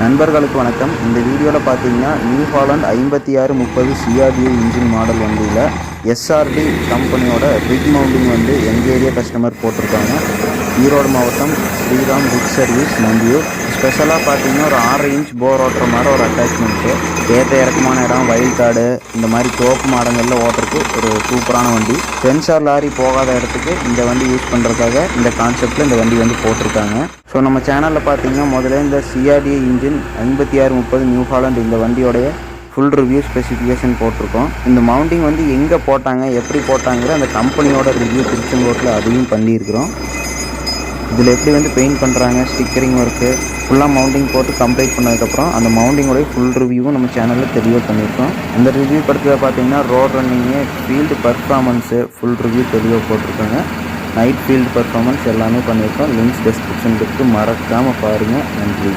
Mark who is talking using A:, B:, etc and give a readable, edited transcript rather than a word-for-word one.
A: நண்பர்களுக்கு வணக்கம். இந்த வீடியோவில் பார்த்தீங்கன்னா new holland 5630 CRDA engine model வண்டியில் எஸ்ஆர்டி கம்பெனியோட ரிக் மவுண்டிங் வந்து எங்கள் ஏரியா கஸ்டமர் போட்டிருக்காங்க. ஈரோடு மாவட்டம் ஸ்ரீராம் ரிக் சர்வீஸ் நம்பியூர். ஸ்பெஷலாக பார்த்தீங்கன்னா ஒரு 6 இன்ச் போர் ஓட்டுற மாதிரி ஒரு அட்டாச்மெண்ட்டு, ஏற்ற இறக்கமான இடம், வயல் காடு, இந்த மாதிரி தோப்பு மாடங்களில் ஓட்டுறதுக்கு ஒரு சூப்பரான வண்டி. சென்சார் லாரி போகாத இடத்துக்கு இந்த வண்டி யூஸ் பண்ணுறதுக்காக இந்த கான்செப்டில் இந்த வண்டி வந்து போட்டிருக்காங்க. ஸோ நம்ம சேனலில் பார்த்தீங்கன்னா முதல்ல இந்த சிஆர்டிஏ இன்ஜின் 5630 நியூ ஹாலண்ட் இந்த வண்டியோடைய ஃபுல் ரிவ்யூ ஸ்பெசிஃபிகேஷன் போட்டிருக்கோம். இந்த மவுண்டிங் வந்து எங்கே போட்டாங்க, எப்படி போட்டாங்கிற அந்த கம்பெனியோட ரிவ்யூ திருச்செங்கோட்டில் அதையும் பண்ணியிருக்கிறோம். இதில் எப்படி வந்து பெயிண்ட் பண்ணுறாங்க, ஸ்டிக்கரிங் ஒர்க்கு, ஃபுல்லாக மவுண்டிங் போட்டு கம்ப்ளீட் பண்ணதுக்கப்புறம் அந்த மவுண்டிங்கோடைய ஃபுல் ரிவ்யூவும் நம்ம சேனலில் தெளிவாக பண்ணியிருக்கோம். அந்த ரிவ்யூ படுத்ததை பார்த்தீங்கன்னா road running, field performance full review தெளிவாக போட்டிருக்காங்க. நைட் ஃபீல்டு பர்ஃபார்மன்ஸ் எல்லாமே பண்ணியிருக்கோம். லிங்க்ஸ் டிஸ்கிரிப்ஷன் இருக்குது, மறக்காமல் பாருங்கள். நன்றி.